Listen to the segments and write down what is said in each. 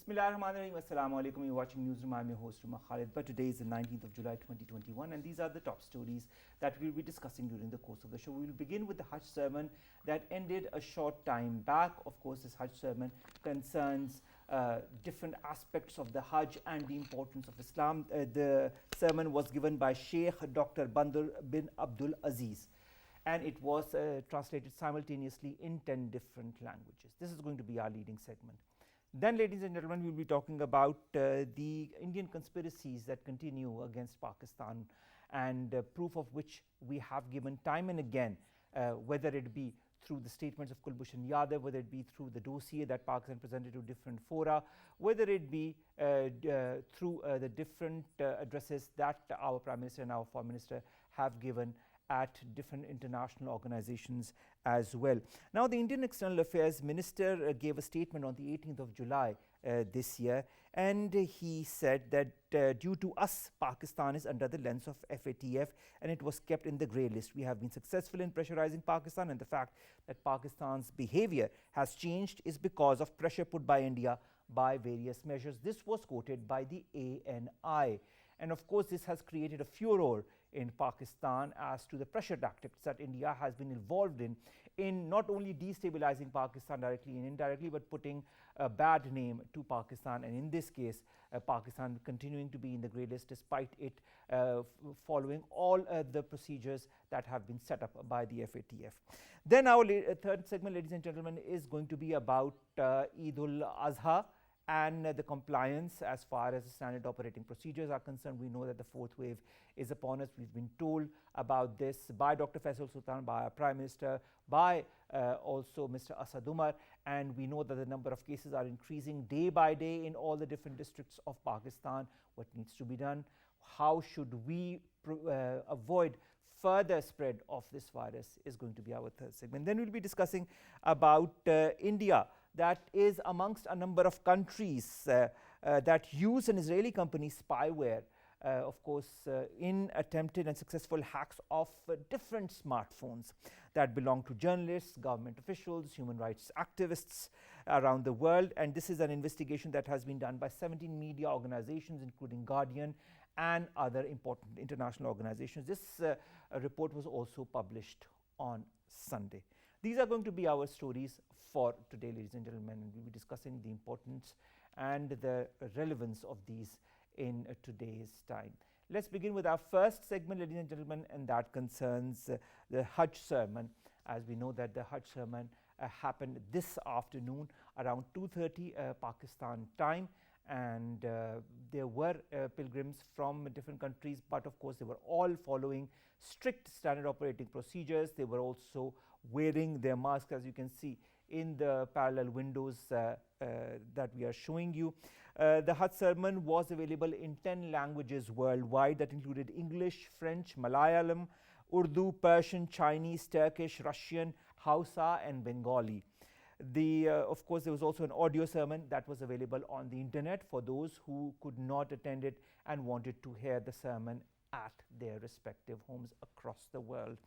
Bismillahirrahmanirrahim. Assalamu alaikum. You're watching Newsroom. I'm your host, Khalid. But today is the 19th of July 2021, and these are the top stories that we'll be discussing during the course of the show. We'll begin with the Hajj sermon that ended a short time back. Of course, this Hajj sermon concerns different aspects of the Hajj and the importance of Islam. The sermon was given by Sheikh Dr. Bandar bin Abdul Aziz, and it was translated simultaneously in 10 different languages. This is going to be our leading segment. Then, ladies and gentlemen, we will be talking about the Indian conspiracies that continue against Pakistan, and proof of which we have given time and again, whether it be through the statements of Kulbhushan Yadav, whether it be through the dossier that Pakistan presented to different fora, whether it be through the different addresses that our Prime Minister and our Foreign Minister have given at different international organizations as well. Now, the Indian External Affairs Minister gave a statement on the 18th of July this year, and he said that due to us, Pakistan is under the lens of FATF, and it was kept in the grey list. We have been successful in pressurizing Pakistan, and the fact that Pakistan's behavior has changed is because of pressure put by India by various measures. This was quoted by the ANI. And of course, this has created a furor in Pakistan as to the pressure tactics that India has been involved in not only destabilizing Pakistan directly and indirectly, but putting a bad name to Pakistan, and in this case, Pakistan continuing to be in the grey list despite it following all the procedures that have been set up by the FATF. Then our third segment, ladies and gentlemen, is going to be about Eid ul-Azha and the compliance as far as the standard operating procedures are concerned. We know that the fourth wave is upon us. We've been told about this by Dr. Faisal Sultan, by our Prime Minister, by also Mr. Asad Omar, and we know that the number of cases are increasing day by day in all the different districts of Pakistan. What needs to be done? How should we avoid further spread of this virus is going to be our third segment. Then we'll be discussing about India, that is amongst a number of countries that use an Israeli company spyware, of course, in attempted and successful hacks of different smartphones that belong to journalists, government officials, human rights activists around the world. And this is an investigation that has been done by 17 media organizations, including Guardian and other important international organizations. This report was also published on Sunday. These are going to be our stories for today, ladies and gentlemen, and we'll be discussing the importance and the relevance of these in today's time. Let's begin with our first segment, ladies and gentlemen, and that concerns the Hajj sermon. As we know that the Hajj sermon happened this afternoon around 2:30 Pakistan time, and there were pilgrims from different countries, but of course they were all following strict standard operating procedures. They were also wearing their masks, as you can see in the parallel windows that we are showing you. The Hajj sermon was available in 10 languages worldwide that included English, French, Malayalam, Urdu, Persian, Chinese, Turkish, Russian, Hausa and Bengali. Of course, there was also an audio sermon that was available on the internet for those who could not attend it and wanted to hear the sermon at their respective homes across the world.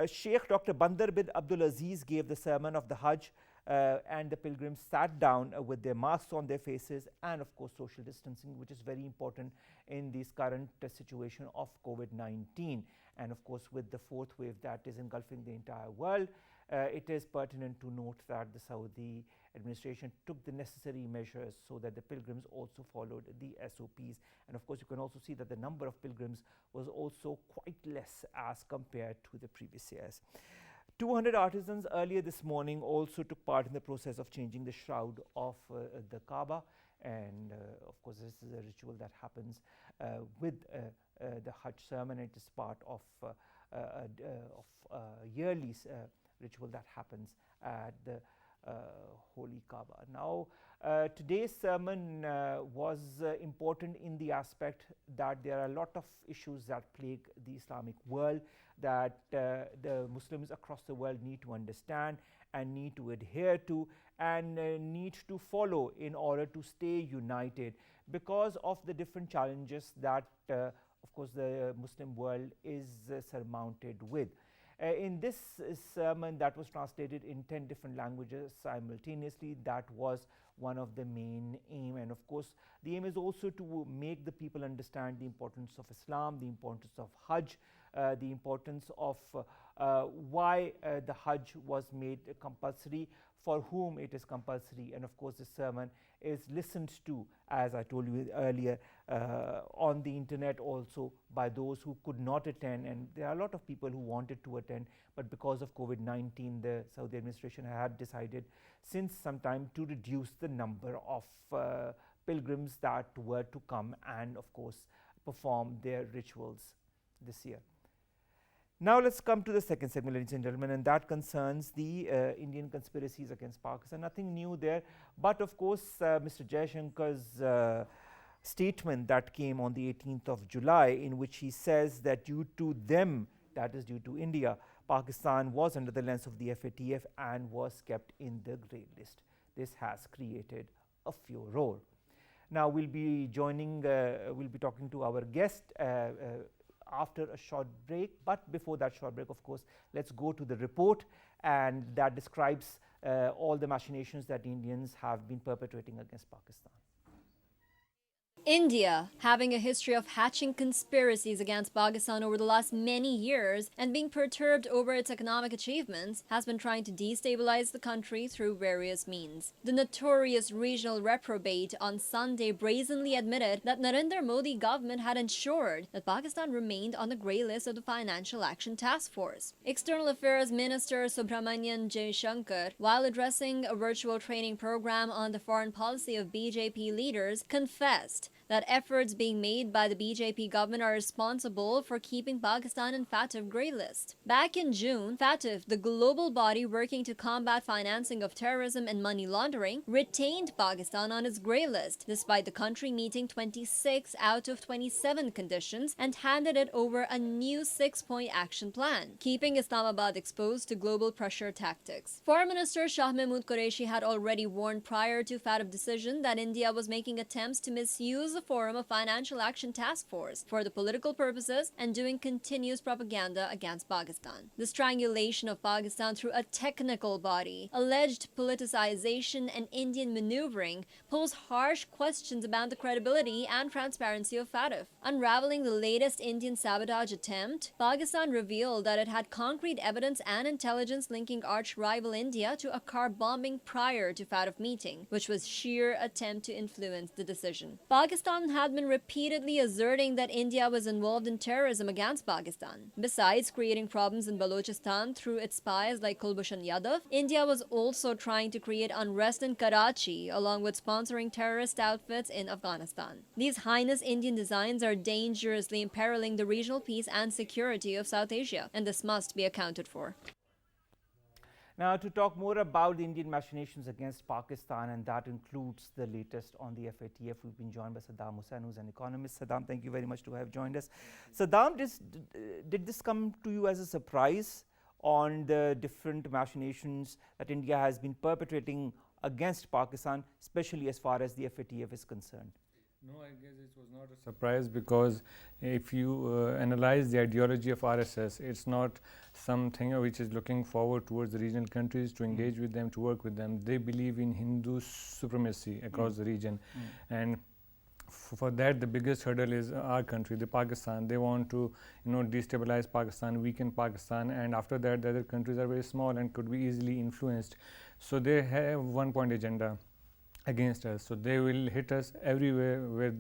Sheikh Dr. Bandar bin Abdul Aziz gave the sermon of the Hajj, and the pilgrims sat down with their masks on their faces and of course social distancing, which is very important in this current situation of COVID-19. And of course, with the fourth wave that is engulfing the entire world, it is pertinent to note that the Saudi administration took the necessary measures so that the pilgrims also followed the SOPs. And of course, you can also see that the number of pilgrims was also quite less as compared to the previous years. 200 artisans earlier this morning also took part in the process of changing the shroud of the Kaaba. And of course, this is a ritual that happens with the Hajj sermon. It is part of yearly ritual that happens at the Holy Kaaba. Now, today's sermon was important in the aspect that there are a lot of issues that plague the Islamic world that the Muslims across the world need to understand and need to adhere to and need to follow in order to stay united because of the different challenges that of course the Muslim world is surmounted with. In this sermon that was translated in 10 different languages simultaneously, that was one of the main aim. And of course, the aim is also to make the people understand the importance of Islam, the importance of Hajj, the importance of why the Hajj was made compulsory, for whom it is compulsory. And of course, this sermon is listened to, as I told you earlier, on the internet also by those who could not attend. And there are a lot of people who wanted to attend, but because of COVID-19, the Saudi administration had decided since some time to reduce the number of pilgrims that were to come and of course perform their rituals this year. Now let's come to the second segment, ladies and gentlemen, and that concerns the Indian conspiracies against Pakistan. Nothing new there, but of course Mr. Jaishankar's statement that came on the 18th of July, in which he says that due to them, that is due to India, Pakistan was under the lens of the FATF and was kept in the grey list. This has created a furore. Now we'll be talking to our guest after a short break, but before that short break, of course, let's go to the report, and that describes all the machinations that Indians have been perpetrating against Pakistan. India, having a history of hatching conspiracies against Pakistan over the last many years and being perturbed over its economic achievements, has been trying to destabilize the country through various means. The notorious regional reprobate on Sunday brazenly admitted that Narendra Modi government had ensured that Pakistan remained on the grey list of the Financial Action Task Force. External Affairs Minister Subramanian Jaishankar, while addressing a virtual training program on the foreign policy of BJP leaders, confessed that efforts being made by the BJP government are responsible for keeping Pakistan in FATF grey list. Back in June, FATF, the global body working to combat financing of terrorism and money laundering, retained Pakistan on its grey list, despite the country meeting 26 out of 27 conditions, and handed it over a new 6-point action plan, keeping Islamabad exposed to global pressure tactics. Foreign Minister Shah Mahmood Qureshi had already warned prior to FATF decision that India was making attempts to misuse the forum of Financial Action Task Force for the political purposes and doing continuous propaganda against Pakistan. The strangulation of Pakistan through a technical body, alleged politicization and Indian maneuvering pose harsh questions about the credibility and transparency of FATF. Unraveling the latest Indian sabotage attempt, Pakistan revealed that it had concrete evidence and intelligence linking arch-rival India to a car bombing prior to FATF meeting, which was sheer attempt to influence the decision. Pakistan had been repeatedly asserting that India was involved in terrorism against Pakistan. Besides creating problems in Balochistan through its spies like Kulbhushan Yadav, India was also trying to create unrest in Karachi, along with sponsoring terrorist outfits in Afghanistan. These heinous Indian designs are dangerously imperiling the regional peace and security of South Asia, and this must be accounted for. Now, to talk more about the Indian machinations against Pakistan, and that includes the latest on the FATF, we've been joined by Saddam Hussein, who's an economist. Saddam, thank you very much to have joined us. Saddam, did this come to you as a surprise on the different machinations that India has been perpetrating against Pakistan, especially as far as the FATF is concerned? No, I guess it was not a surprise, because if you analyze the ideology of RSS, it's not something which is looking forward towards the regional countries to engage with them, to work with them. They believe in Hindu supremacy across the region, and for that the biggest hurdle is our country, the Pakistan. They want to destabilize Pakistan, weaken Pakistan, and after that the other countries are very small and could be easily influenced. So they have one point agenda against us, so they will hit us everywhere where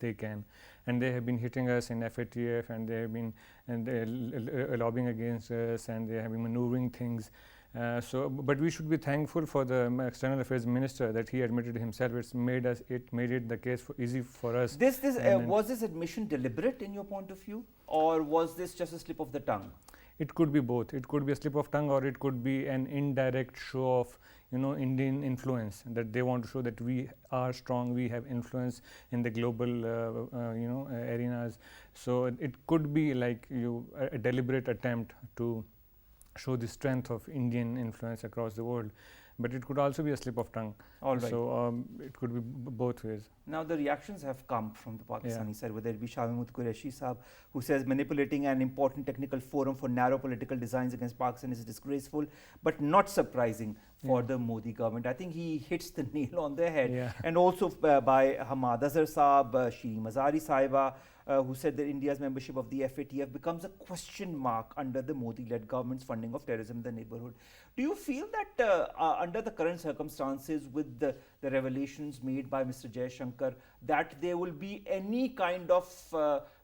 they can, and they have been hitting us in FATF, and they have been lobbying against us, and they have been maneuvering things. But we should be thankful for the External Affairs Minister that he admitted himself. It made it the case easy for us. Was this admission deliberate in your point of view, or was this just a slip of the tongue? It could be both. It could be a slip of tongue, or it could be an indirect show of Indian influence, that they want to show that we are strong, we have influence in the global arenas. So it could be like a deliberate attempt to show the strength of Indian influence across the world. but it could also be a slip of tongue. All right. So it could be both ways. Now the reactions have come from the Pakistani side, whether it be Shahid Qureshi Saab, who says manipulating an important technical forum for narrow political designs against Pakistan is disgraceful, but not surprising for the Modi government. I think he hits the nail on the head. And also by Hamad Azhar Saab, Shri Mazari Saiba, who said that India's membership of the FATF becomes a question mark under the Modi-led government's funding of terrorism in the neighborhood. Do you feel that under the current circumstances, with the revelations made by Mr. Jaishankar, that there will be any kind of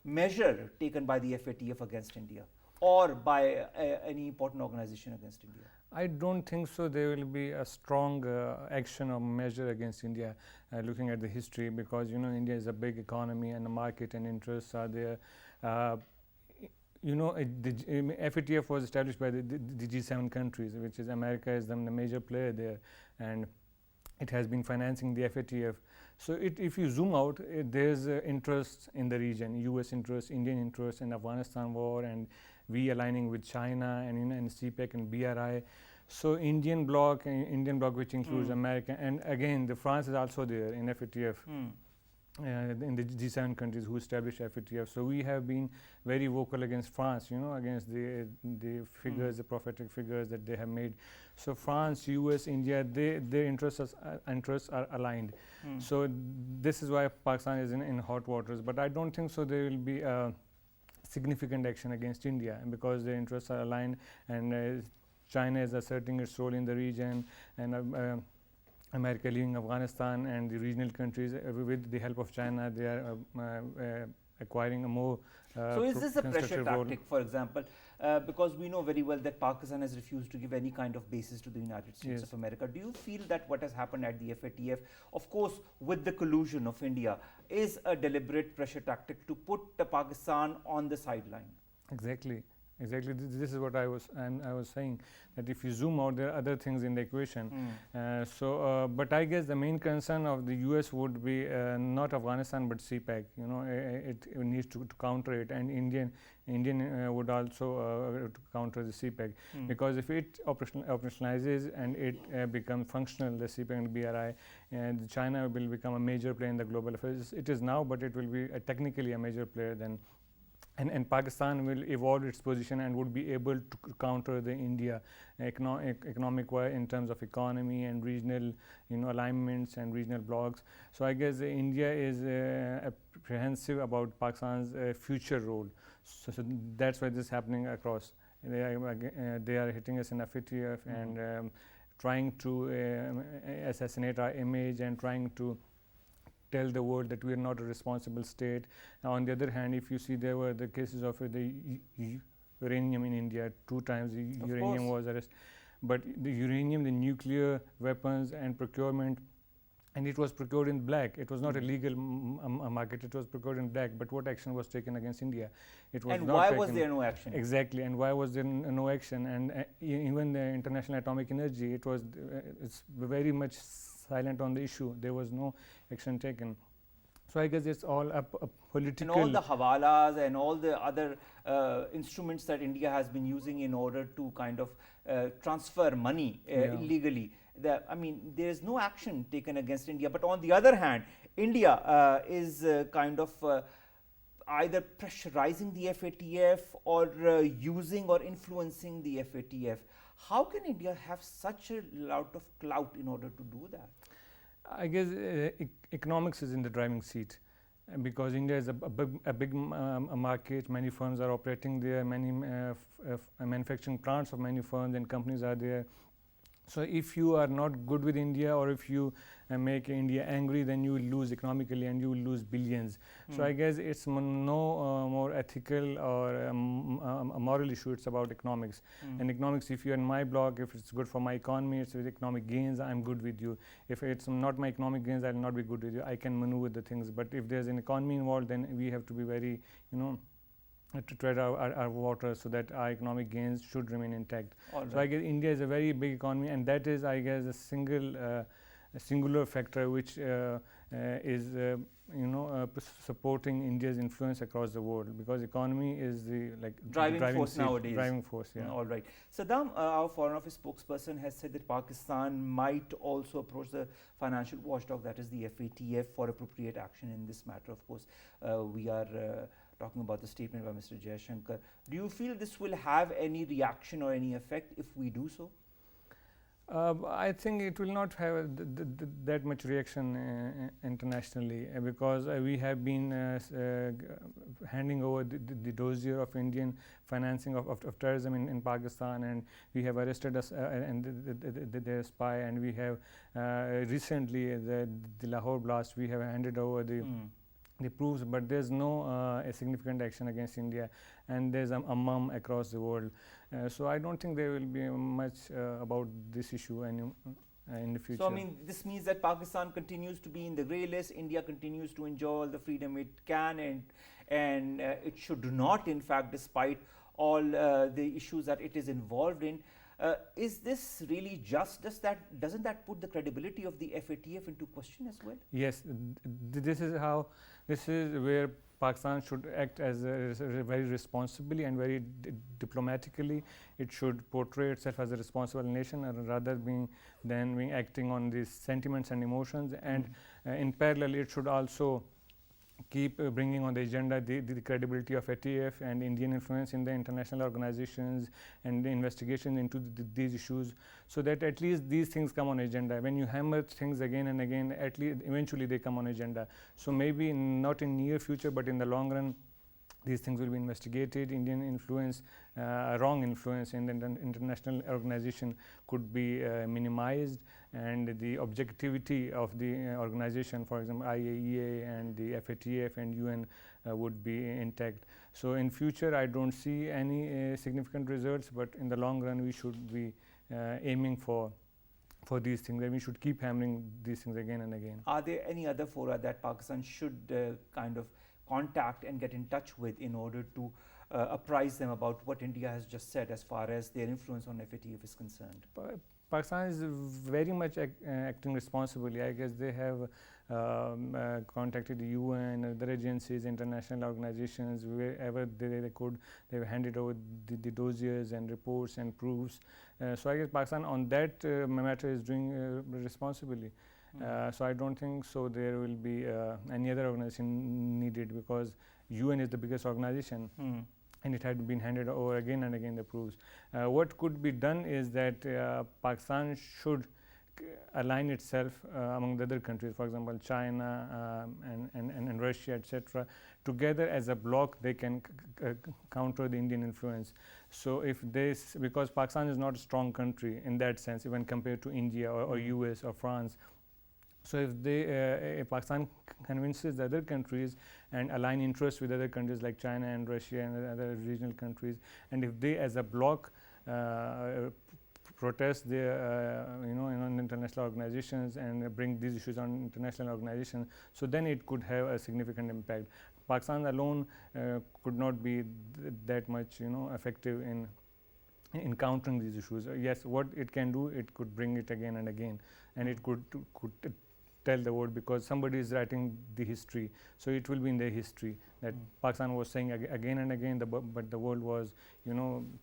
measure taken by the FATF against India or by any important organization against India? I don't think so. There will be a strong action or measure against India, looking at the history, because India is a big economy and the market and interests are there. The FATF was established by the G7 countries, which is America is the major player there, and it has been financing the FATF. So if you zoom out, there's interests in the region, US interests, Indian interests in Afghanistan war, and we aligning with China and CPEC and BRI. So Indian bloc which includes America, and again the France is also there in FATF. In the G7 countries who established FATF. So we have been very vocal against France, against the figures, the prophetic figures that they have made. So France, US, India, their interests are aligned. So this is why Pakistan is in hot waters. But I don't think so there will be significant action against India, because their interests are aligned, and China is asserting its role in the region, and America leaving Afghanistan, and the regional countries with the help of China, they are acquiring a more so is this a pressure tactic, for example, because we know very well that Pakistan has refused to give any kind of basis to the United States of America. Do you feel that what has happened at the FATF, of course with the collusion of India, is a deliberate pressure tactic to put Pakistan on the sideline? Exactly. This is what I was saying, that if you zoom out, there are other things in the equation. But I guess the main concern of the US would be not Afghanistan but CPEC. It needs to counter it, and Indian would also counter the CPEC, because if it operationalizes and it becomes functional, the CPEC and BRI, and China will become a major player in the global affairs. It is now, but it will be technically a major player then. And Pakistan will evolve its position and would be able to counter the India economic way in terms of economy and regional alignments and regional blocs. So I guess India is apprehensive about Pakistan's future role. So that's why this is happening across. They are hitting us in FATF and trying to assassinate our image and trying to tell the world that we are not a responsible state. Now, on the other hand, if you see, there were the cases of the uranium in India. 2 times the uranium was arrested. But the uranium, the nuclear weapons and procurement, and it was procured in black. It was not a legal market. It was procured in black. But what action was taken against India? It was and not why taken. was there no action? Exactly. And why was there no action? And even the International Atomic Energy, it's very much silent on the issue. There was no action taken. So I guess it's all a political. And all the hawalas and all the other instruments that India has been using in order to kind of transfer money illegally. There is no action taken against India. But on the other hand, India is kind of either pressurizing the FATF or using or influencing the FATF. How can India have such a lot of clout in order to do that? I guess economics is in the driving seat, because India is a big market. Many firms are operating there. Many manufacturing plants of many firms and companies are there. So if you are not good with India, or if you make India angry, then you will lose economically and you will lose billions. So I guess it's no more ethical or a moral issue. It's about economics. And economics, if you're in my block, if it's good for my economy, it's with economic gains, I'm good with you. If it's not my economic gains, I'll not be good with you. I can maneuver the things. But if there's an economy involved, then we have to be very, to tread our water, so that our economic gains should remain intact. So I guess India is a very big economy, and that is, I guess, a single singular factor which is supporting India's influence across the world, because economy is the driving force nowadays. Driving force, yeah. All right. Saddam, our Foreign Office spokesperson, has said that Pakistan might also approach the financial watchdog, that is the FATF, for appropriate action in this matter. Of course, we are talking about the statement by Mr. Jaishankar. Do you feel this will have any reaction or any effect if we do so? I think it will not have that much reaction internationally, because we have been handing over the dossier of Indian financing of terrorism in Pakistan, and we have arrested us and their spy, and we have recently the Lahore blast, we have handed over the proofs, but there's no a significant action against India, and there's a mum across the world. So I don't think there will be much about this issue in the future. So I mean, this means that Pakistan continues to be in the grey list, India continues to enjoy all the freedom it can, and it should not, in fact, despite all the issues that it is involved in. Is this really just? Doesn't that put the credibility of the FATF into question as well? Yes, this is where Pakistan should act as very responsibly and very diplomatically. It should portray itself as a responsible nation, rather than being acting on these sentiments and emotions. And in parallel, it should also keep bringing on the agenda the credibility of FATF and Indian influence in the international organizations and the investigation into these issues, so that at least these things come on agenda. When you hammer things again and again, at least eventually they come on agenda. So maybe not in near future, but in the long run, these things will be investigated. Indian influence, wrong influence in the international organization could be minimized, and the objectivity of the organization, for example IAEA and the FATF and UN, would be intact. So in future I don't see any significant results, but in the long run we should be aiming for these things, and we should keep hammering these things again and again. Are there any other fora that Pakistan should kind of contact and get in touch with in order to apprise them about what India has just said as far as their influence on FATF is concerned? Pakistan is very much acting responsibly. I guess they have contacted the UN, other agencies, international organizations, wherever they could. They've handed over the dossiers and reports and proofs. So I guess Pakistan on that matter is doing responsibly. So I don't think so there will be any other organization needed, because UN is the biggest organization. And it had been handed over again and again the proofs. What could be done is that Pakistan should align itself among the other countries, for example China and Russia, etc. Together as a bloc they can counter the Indian influence. So if this, because Pakistan is not a strong country in that sense when compared to India or US or France. So if Pakistan convinces the other countries and align interests with other countries like China and Russia and other regional countries, and if they as a bloc protest their in international organizations and bring these issues on international organizations, so then it could have a significant impact. Pakistan alone could not be that much effective in countering these issues. Yes, what it can do, it could bring it again and again, and it could tell the world, because somebody is writing the history, so it will be in their history that Pakistan was saying again and again, but the world was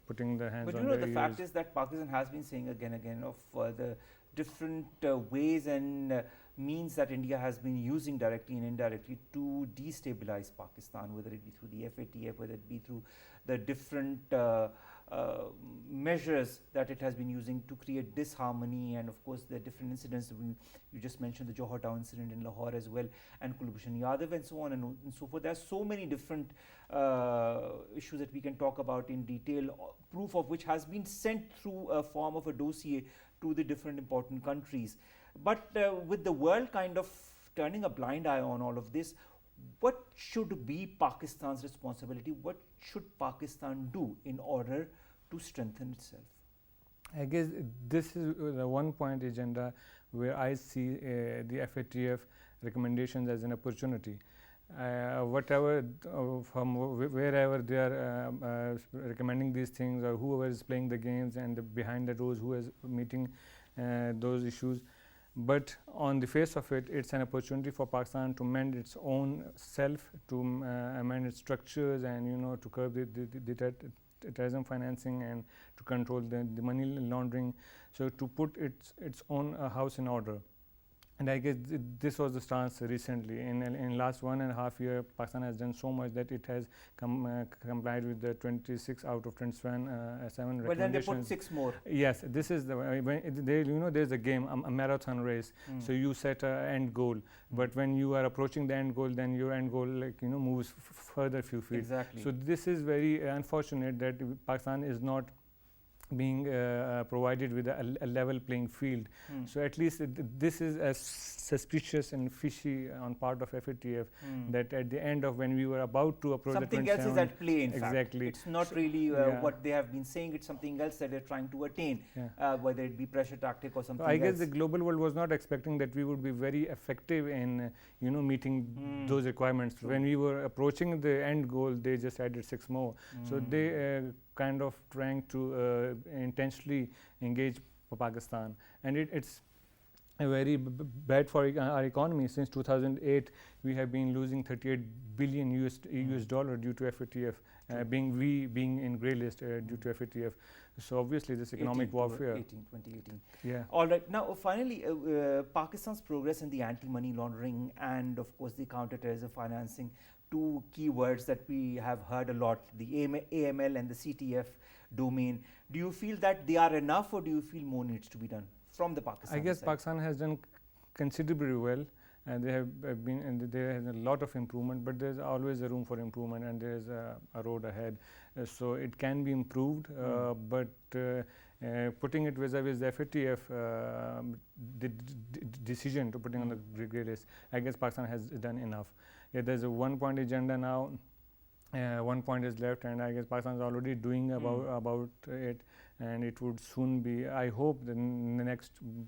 putting their hands on their ears. But the fact is that Pakistan has been saying again and again of the different ways and means that India has been using directly and indirectly to destabilize Pakistan, whether it be through the FATF, whether it be through the different measures that it has been using to create disharmony, and of course the different incidents. You just mentioned the Johar Town incident in Lahore as well, and Kulbhushan Yadav and so on and so forth. There are so many different issues that we can talk about in detail, proof of which has been sent through a form of a dossier to the different important countries. But with the world kind of turning a blind eye on all of this, what should be Pakistan's responsibility? What should Pakistan do in order to strengthen itself? I guess this is the one-point agenda where I see the FATF recommendations as an opportunity. Whatever from wherever they are recommending these things, or whoever is playing the games and behind the doors who is meeting those issues, But on the face of it, it's an opportunity for Pakistan to mend its own self, to amend its structures, and to curb the terrorism financing and to control the money laundering. So to put its own house in order. And I guess this was the stance recently. In last 1.5 years, Pakistan has done so much that it has complied with the 26 out of 27 recommendations. But then they put 6 more. Yes, this is there's a game, a marathon race. So you set an end goal, but when you are approaching the end goal, then your end goal moves further few feet. Exactly. So this is very unfortunate that Pakistan is not being provided with a level playing field. So at least this is as suspicious and fishy on part of FATF that at the end of when we were about to approach something else is at play, in exactly. fact. It's not really what they have been saying, it's something else that they're trying to attain, whether it be pressure tactic or something I guess else. the global world was not expecting that we would be very effective in meeting those requirements. True. When we were approaching the end goal, they just added 6 more. So they kind of trying to intentionally engage Pakistan, and it's very bad for our economy. Since 2008, we have been losing 38 billion US dollar due to FATF, being in grey list due to FATF. So obviously this economic warfare. 2018. Yeah. All right. Now finally, Pakistan's progress in the anti-money laundering and of course the counter-terrorism financing, 2 keywords that we have heard a lot, the AML and the CTF domain. Do you feel that they are enough, or do you feel more needs to be done from the Pakistan I guess side? Pakistan has done considerably well, and they have been, and there is a lot of improvement, but there's always a room for improvement, and there's a road ahead. So it can be improved, but putting it vis-a-vis the FATF, the decision to putting on the grey list, I guess Pakistan has done enough. Yeah, there's a 1-point agenda now. 1 point is left, and I guess Pakistan is already doing about it, and it would soon be. I hope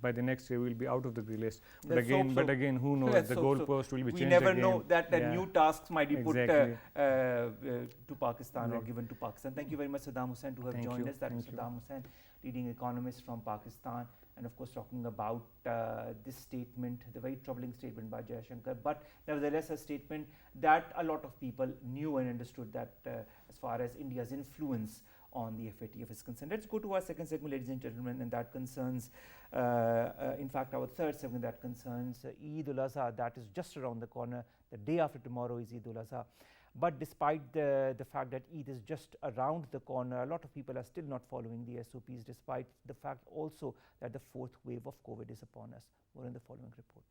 by the next year we'll be out of the grey list. But again, who knows? The goalpost will be changed. We never again. know that new tasks might be put to Pakistan or Exactly. given to Pakistan. Thank you very much, Saddam Hussein, to have Thank joined you. us. That is Thank you. Saddam Hussein, leading economist from Pakistan, and of course talking about this statement, the very troubling statement by Jaishankar, but nevertheless a statement that a lot of people knew and understood, that as far as India's influence on the FATF is concerned. Let's go to our second segment, ladies and gentlemen, and that concerns, in fact, our third segment that concerns Eid ul-Azha. That is just around the corner. The day after tomorrow is Eid ul-Azha. But despite the fact that Eid is just around the corner, a lot of people are still not following the SOPs, despite the fact also that the 4th wave of COVID is upon us. More in the following report.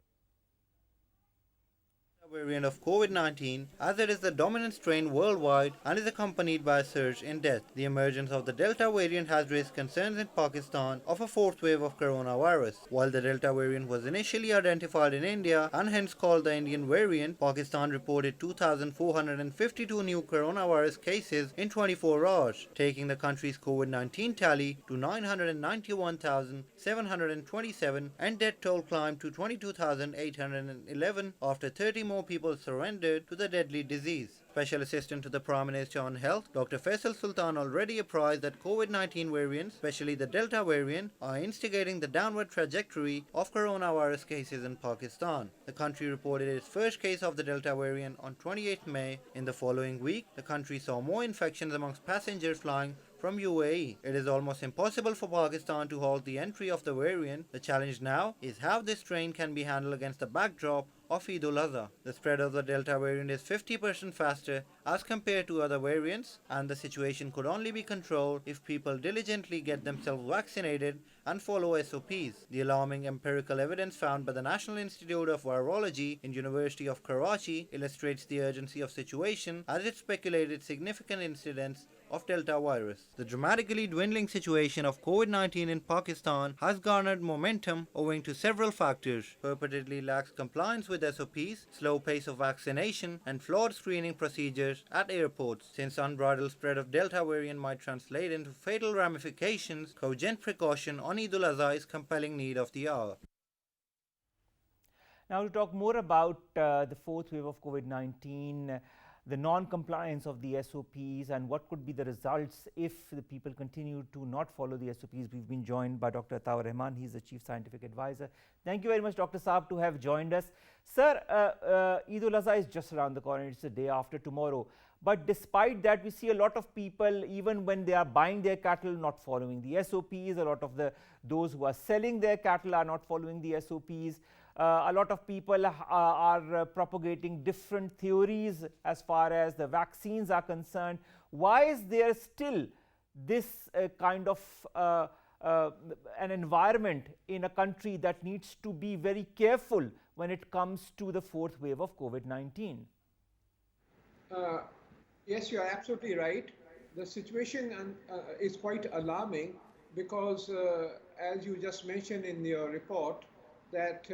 Variant of COVID-19, as it is the dominant strain worldwide and is accompanied by a surge in death. The emergence of the Delta variant has raised concerns in Pakistan of a 4th wave of coronavirus. While the Delta variant was initially identified in India and hence called the Indian variant, Pakistan reported 2,452 new coronavirus cases in 24 hours, taking the country's COVID-19 tally to 991,727, and death toll climbed to 22,811 after 30 more people surrendered to the deadly disease. Special Assistant to the Prime Minister on Health, Dr. Faisal Sultan, already apprised that COVID-19 variants, especially the Delta variant, are instigating the downward trajectory of coronavirus cases in Pakistan. The country reported its first case of the Delta variant on 28th May. In the following week, the country saw more infections amongst passengers flying from UAE. It is almost impossible for Pakistan to halt the entry of the variant. The challenge now is how this strain can be handled against the backdrop of Eid ul-Azha. The spread of the Delta variant is 50% faster as compared to other variants, and the situation could only be controlled if people diligently get themselves vaccinated and follow SOPs. The alarming empirical evidence found by the National Institute of Virology in University of Karachi illustrates the urgency of situation, as it speculated significant incidents of Delta virus. The dramatically dwindling situation of COVID-19 in Pakistan has garnered momentum owing to several factors: purportedly lax compliance with SOPs, slow pace of vaccination, and flawed screening procedures at airports. Since unbridled spread of Delta variant might translate into fatal ramifications, cogent precaution on Eid ul-Azha is compelling need of the hour. Now to talk more about the 4th wave of COVID-19, the non-compliance of the SOPs and what could be the results if the people continue to not follow the SOPs. We've been joined by Dr. Atta Rehman. He's the Chief Scientific Advisor. Thank you very much, Dr. Saab, to have joined us. Sir, Eid ul-Azha is just around the corner. It's the day after tomorrow. But despite that, we see a lot of people, even when they are buying their cattle, not following the SOPs. A lot of those who are selling their cattle are not following the SOPs. A lot of people are propagating different theories as far as the vaccines are concerned. Why is there still this kind of an environment in a country that needs to be very careful when it comes to the fourth wave of COVID-19? Yes, you are absolutely right. The situation is quite alarming because, as you just mentioned in your report, that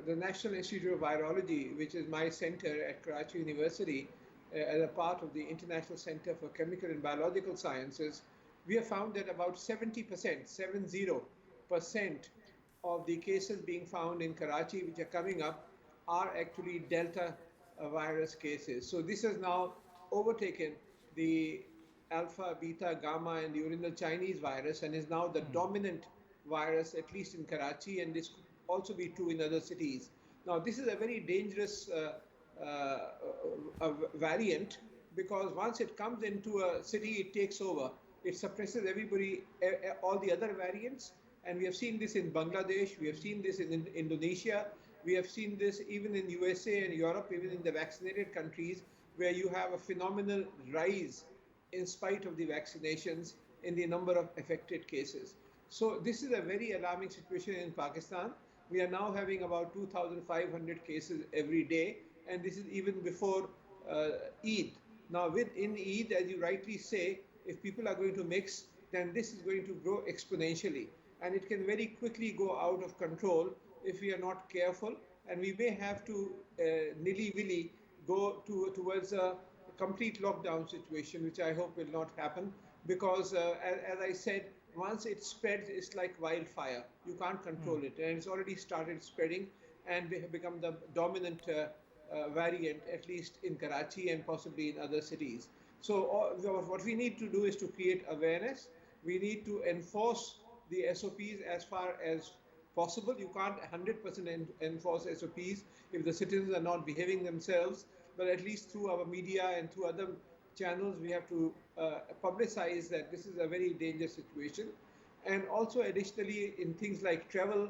the National Institute of Virology, which is my center at Karachi University, as a part of the International Center for Chemical and Biological Sciences, we have found that about 70%, 70% of the cases being found in Karachi, which are coming up, are actually Delta virus cases. So this has now overtaken the alpha, beta, gamma, and the original Chinese virus, and is now the dominant virus, at least in Karachi, and this could also be true in other cities. Now, this is a very dangerous variant, because once it comes into a city, it takes over. It suppresses everybody, all the other variants, and we have seen this in Bangladesh, we have seen this in Indonesia, we have seen this even in USA and Europe, even in the vaccinated countries, where you have a phenomenal rise in spite of the vaccinations in the number of affected cases. So this is a very alarming situation in Pakistan. We are now having about 2,500 cases every day, and this is even before Eid. Now within Eid, as you rightly say, if people are going to mix, then this is going to grow exponentially, and it can very quickly go out of control if we are not careful, and we may have to nilly-willy go towards a complete lockdown situation, which I hope will not happen, because as I said, once it spreads, it's like wildfire. You can't control it, and it's already started spreading, and we have become the dominant variant, at least in Karachi and possibly in other cities. So what we need to do is to create awareness. We need to enforce the SOPs as far as possible. You can't 100% enforce SOPs if the citizens are not behaving themselves, but at least through our media and through other channels, we have to publicize that this is a very dangerous situation. And also additionally, in things like travel,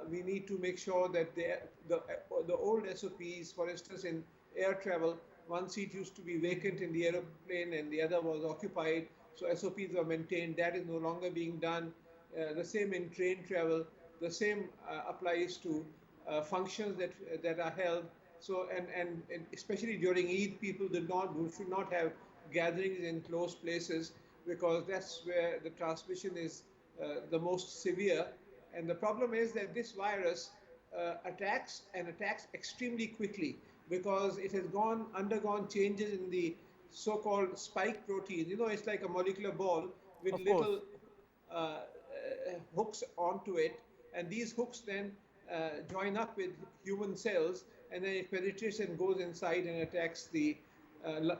we need to make sure that the old SOPs, for instance, in air travel, one seat used to be vacant in the aeroplane and the other was occupied, so SOPs were maintained. That is no longer being done. The same in train travel. The same applies to functions that are held. So and especially during Eid, people should not have gatherings in closed places, because that's where the transmission is the most severe. And the problem is that this virus attacks extremely quickly, because it has undergone changes in the so-called spike protein. You know, it's like a molecular ball with little hooks onto it, and these hooks then join up with human cells, and then it penetrates and goes inside and attacks the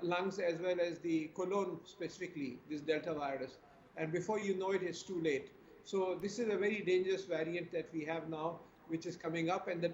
lungs as well as the colon specifically, this Delta virus. And before you know it, it's too late. So this is a very dangerous variant that we have now, which is coming up. And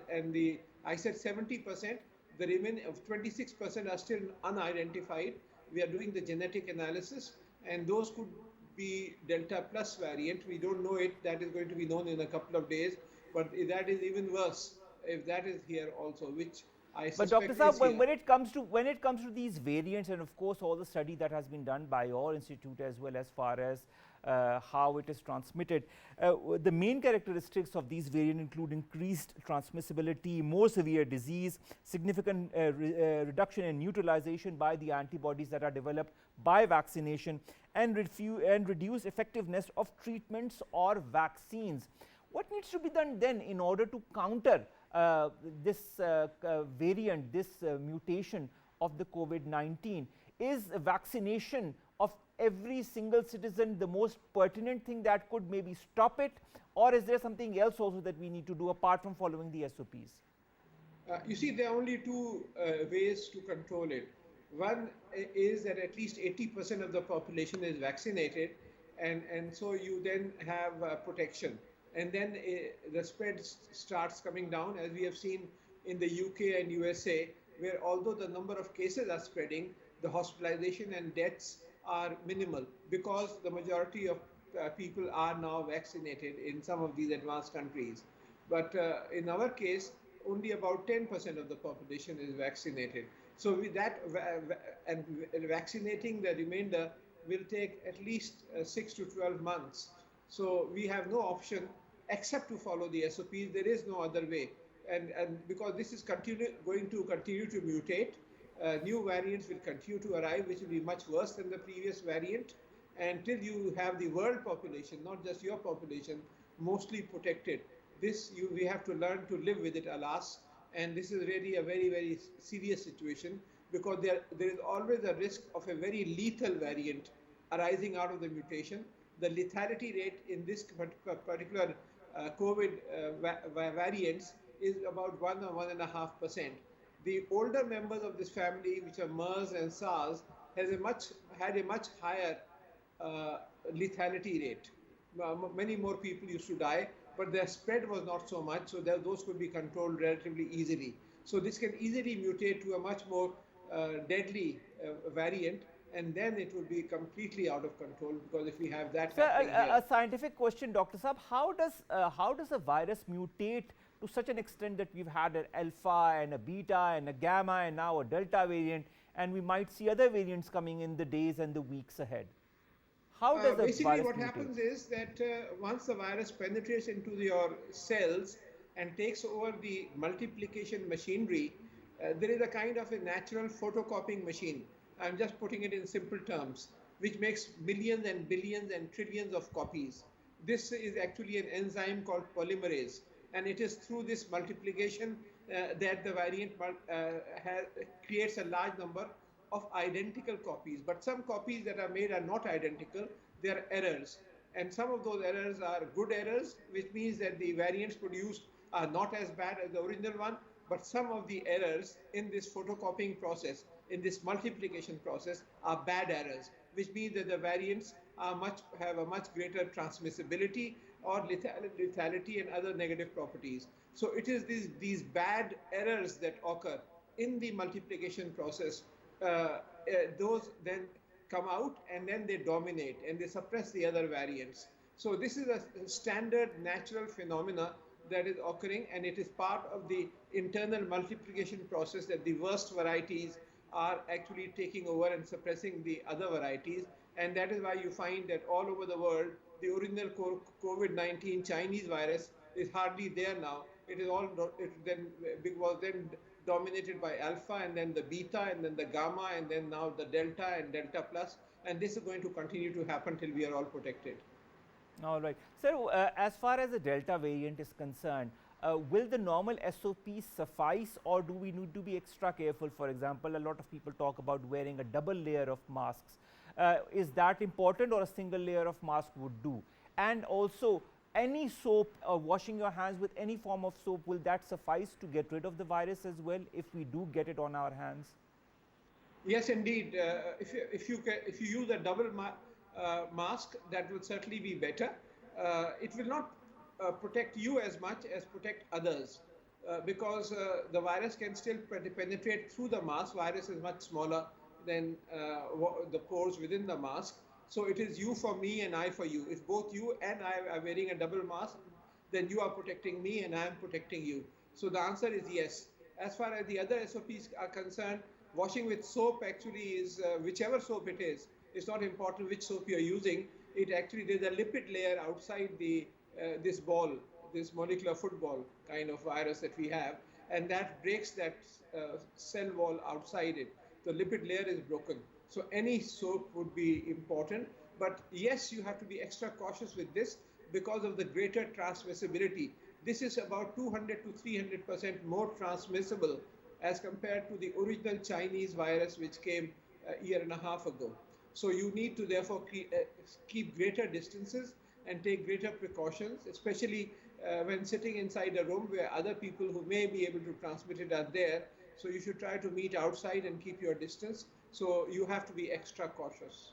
I said 70%, the remaining of 26% are still unidentified. We are doing the genetic analysis, and those could be Delta plus variant. We don't know it. That is going to be known in a couple of days. But that is even worse if that is here also, which I suspect. But Dr. Saab, when it comes to these variants, and of course all the study that has been done by your institute as well, as far as how it is transmitted, the main characteristics of these variants include increased transmissibility, more severe disease, significant reduction in neutralization by the antibodies that are developed by vaccination, and reduce effectiveness of treatments or vaccines. What needs to be done then in order to counter this variant, this mutation of the COVID-19? Is vaccination of every single citizen the most pertinent thing that could maybe stop it, or is there something else also that we need to do apart from following the SOPs? You see, there are only two ways to control it. One is that at least 80% of the population is vaccinated, and so you then have protection. And then the spread starts coming down, as we have seen in the UK and USA, where although the number of cases are spreading, the hospitalization and deaths are minimal because the majority of people are now vaccinated in some of these advanced countries. But in our case, only about 10% of the population is vaccinated. So with that, and vaccinating the remainder will take at least 6 to 12 months. So we have no option except to follow the SOPs. There is no other way. And because this is going to continue to mutate, new variants will continue to arrive, which will be much worse than the previous variant. Until you have the world population, not just your population, mostly protected, we have to learn to live with it, alas. And this is really a very, very serious situation, because there is always a risk of a very lethal variant arising out of the mutation. The lethality rate in this particular COVID variants is about 1 or 1.5%. The older members of this family, which are MERS and SARS, had a much higher lethality rate. Many more people used to die, but their spread was not so much, so those could be controlled relatively easily. So this can easily mutate to a much more deadly variant, and then it will be completely out of control, because if we have that happening here. A scientific question, Dr. Saab, how does a virus mutate to such an extent that we've had an alpha and a beta and a gamma and now a delta variant, and we might see other variants coming in the days and the weeks ahead? How does the basically virus what mutate? happens is that once the virus penetrates into your cells and takes over the multiplication machinery, there is a kind of a natural photocopying machine. I'm just putting it in simple terms, which makes millions and billions and trillions of copies. This is actually an enzyme called polymerase, and it is through this multiplication that the variant creates a large number of identical copies. But some copies that are made are not identical, they are errors. And some of those errors are good errors, which means that the variants produced are not as bad as the original one, but some of the errors in this photocopying process, in this multiplication process, are bad errors, which means that the variants have a much greater transmissibility or lethality and other negative properties. So it is these bad errors that occur in the multiplication process. Those then come out and then they dominate and they suppress the other variants. So this is a standard natural phenomena that is occurring, and it is part of the internal multiplication process that the worst varieties are actually taking over and suppressing the other varieties. And that is why you find that all over the world, the original COVID-19 Chinese virus is hardly there now. It was then dominated by alpha, and then the beta, and then the gamma, and then now the delta and delta plus. And this is going to continue to happen till we are all protected. All right. So, as far as the delta variant is concerned, will the normal SOPs suffice, or do we need to be extra careful? For example, a lot of people talk about wearing a double layer of masks. Is that important, or a single layer of mask would do? And also, any soap, washing your hands with any form of soap, will that suffice to get rid of the virus as well, if we do get it on our hands? Yes, indeed. If you use a double mask, that will certainly be better. It will not protect you as much as protect others, because the virus can still penetrate through the mask. Virus is much smaller than the pores within the mask. So it is you for me and I for you. If both you and I are wearing a double mask, then you are protecting me and I am protecting you. So the answer is yes. As far as the other SOPs are concerned, washing with soap actually is whichever soap it is. It's not important which soap you're using. It actually, there's a lipid layer outside this molecular football kind of virus that we have, and that breaks that cell wall outside it. The lipid layer is broken. So any soap would be important. But yes, you have to be extra cautious with this because of the greater transmissibility. This is about 200 to 300% more transmissible as compared to the original Chinese virus, which came a year and a half ago. So you need to therefore keep greater distances and take greater precautions, especially when sitting inside a room where other people who may be able to transmit it are there. So you should try to meet outside and keep your distance. So you have to be extra cautious.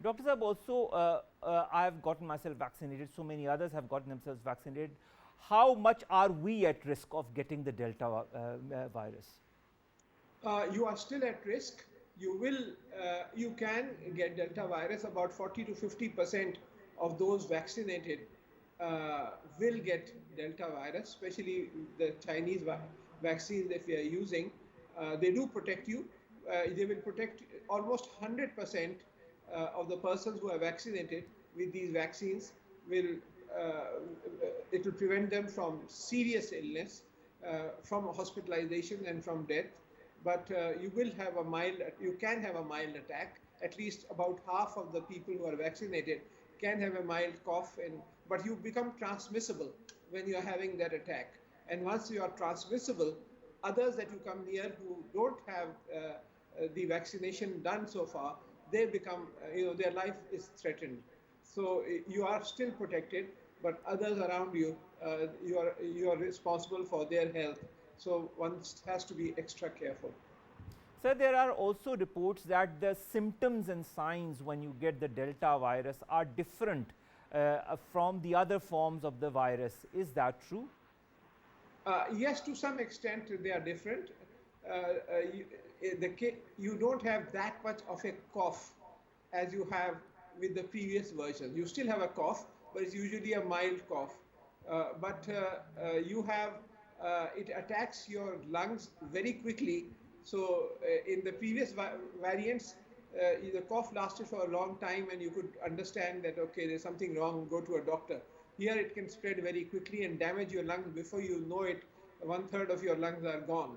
Doctors have also, I have gotten myself vaccinated, so many others have gotten themselves vaccinated. How much are we at risk of getting the Delta virus? You are still at risk. You can get Delta virus. About 40 to 50% of those vaccinated will get Delta virus, especially the Chinese vaccines that we are using. They do protect you. They will protect almost 100% of the persons who are vaccinated with these vaccines. It will prevent them from serious illness, from hospitalization and from death. But you can have a mild attack. At least about half of the people who are vaccinated can have a mild cough, but you become transmissible when you are having that attack. And once you are transmissible, others that you come near who don't have the vaccination done so far, they become, their life is threatened. So you are still protected, but others around you, you are responsible for their health. So one has to be extra careful. Sir, there are also reports that the symptoms and signs when you get the Delta virus are different from the other forms of the virus. Is that true? Yes, to some extent they are different. You don't have that much of a cough as you have with the previous version. You still have a cough, but it's usually a mild cough. It attacks your lungs very quickly. So in the previous variants, the cough lasted for a long time and you could understand that, okay, there's something wrong, go to a doctor. Here it can spread very quickly and damage your lungs. Before you know it, 1/3 of your lungs are gone.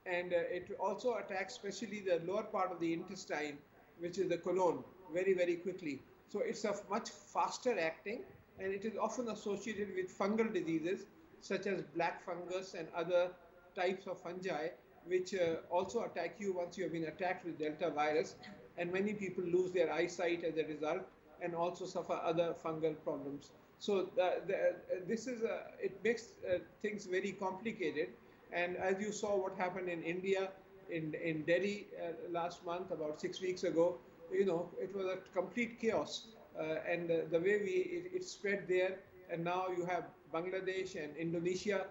And it also attacks especially the lower part of the intestine, which is the colon, very, very quickly. So it's a much faster acting, and it is often associated with fungal diseases such as black fungus and other types of fungi, which also attack you once you have been attacked with Delta virus. And many people lose their eyesight as a result and also suffer other fungal problems. So it makes things very complicated. And as you saw what happened in India, in Delhi last month, about 6 weeks ago, it was a complete chaos. And the way it spread there, and now you have Bangladesh and Indonesia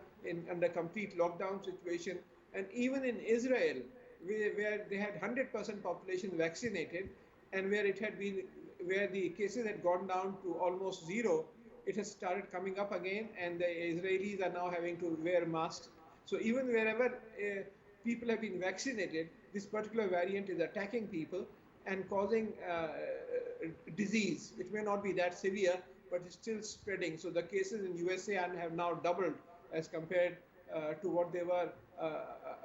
under complete lockdown situation. And even in Israel, where they had 100% population vaccinated, and where the cases had gone down to almost zero, it has started coming up again, and the Israelis are now having to wear masks. So even wherever people have been vaccinated, this particular variant is attacking people and causing disease. It may not be that severe, but it's still spreading. So the cases in USA have now doubled as compared to what they were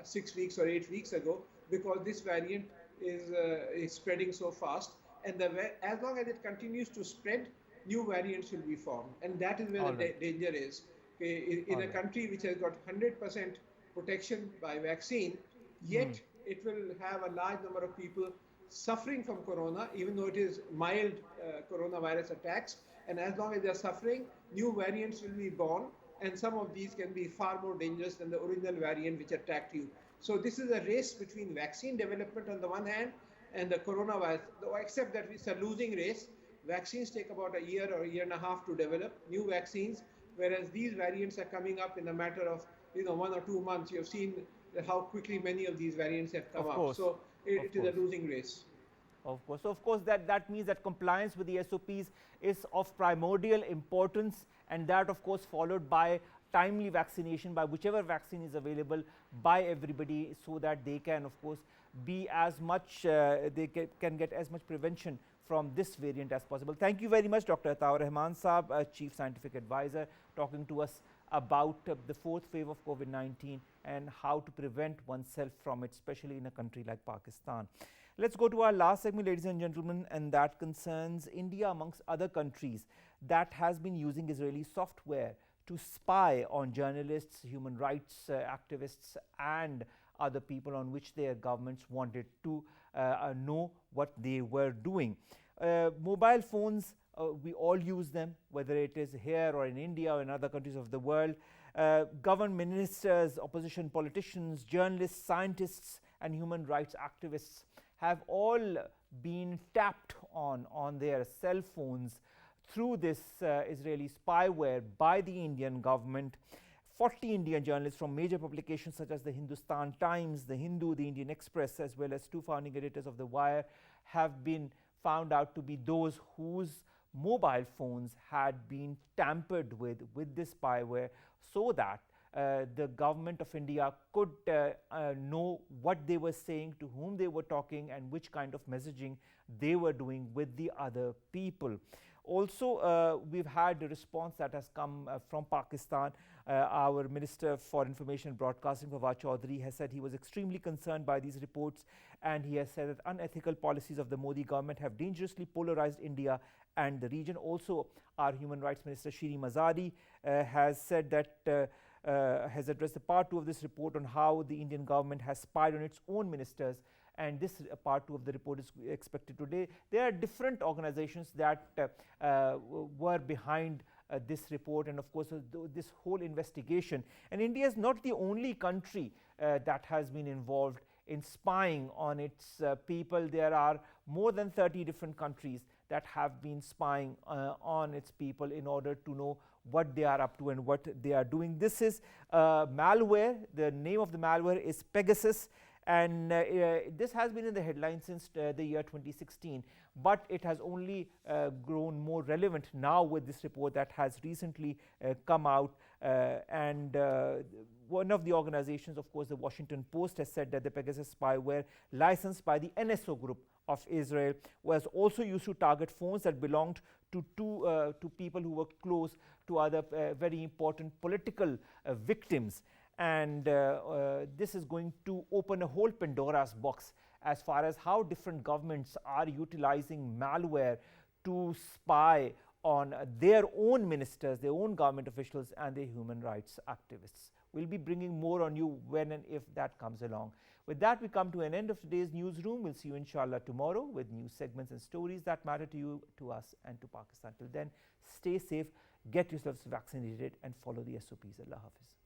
6 weeks or 8 weeks ago, because this variant is spreading so fast. And as long as it continues to spread, new variants will be formed. And that is where the danger is. In a country which has got 100% protection by vaccine, yet it will have a large number of people suffering from corona, even though it is mild coronavirus attacks. And as long as they are suffering, new variants will be born. And some of these can be far more dangerous than the original variant which attacked you. So this is a race between vaccine development on the one hand and the coronavirus, except that it's a losing race. Vaccines take about a year or a year and a half to develop new vaccines, whereas these variants are coming up in a matter of 1 or 2 months. You have seen how quickly many of these variants have come up. So it is a losing race. Of course. So of course that means that compliance with the SOPs is of primordial importance, and that of course followed by timely vaccination by whichever vaccine is available by everybody, so that they can of course be as much, can get as much prevention from this variant as possible. Thank you very much, Dr. Atta Rehman Saab, Chief Scientific Advisor, talking to us about the fourth wave of COVID-19 and how to prevent oneself from it, especially in a country like Pakistan. Let's go to our last segment, ladies and gentlemen, and that concerns India, amongst other countries, that has been using Israeli software to spy on journalists, human rights activists, and other people on which their governments wanted to know what they were doing. Mobile phones, we all use them, whether it is here or in India or in other countries of the world. Government ministers, opposition politicians, journalists, scientists, and human rights activists have all been tapped on their cell phones through this Israeli spyware by the Indian government. 40 Indian journalists from major publications such as the Hindustan Times, the Hindu, the Indian Express, as well as 2 founding editors of The Wire have been found out to be those whose mobile phones had been tampered with this spyware, so that the government of India could know what they were saying, to whom they were talking, and which kind of messaging they were doing with the other people. Also, we've had a response that has come from Pakistan. Our Minister for Information and Broadcasting, Fawad Chaudhry, has said he was extremely concerned by these reports, and he has said that unethical policies of the Modi government have dangerously polarized India and the region. Also, our Human Rights Minister Shiri Mazari has said that has addressed the part 2 of this report on how the Indian government has spied on its own ministers, and this part 2 of the report is expected today. There are different organizations that were behind this report, and of course this whole investigation. And India is not the only country that has been involved in spying on its people. There are more than 30 different countries that have been spying on its people in order to know what they are up to and what they are doing. This is malware. The name of the malware is Pegasus, and this has been in the headlines since the year 2016, but it has only grown more relevant now with this report that has recently come out. And one of the organizations, of course, the Washington Post, has said that the Pegasus spyware licensed by the NSO group of Israel was also used to target phones that belonged to people who were close to other very important political victims. And this is going to open a whole Pandora's box as far as how different governments are utilizing malware to spy on their own ministers, their own government officials, and their human rights activists. We'll be bringing more on you when and if that comes along. With that, we come to an end of today's newsroom. We'll see you inshallah tomorrow with news segments and stories that matter to you, to us, and to Pakistan. Till then, stay safe, get yourselves vaccinated, and follow the SOPs. Allah Hafiz.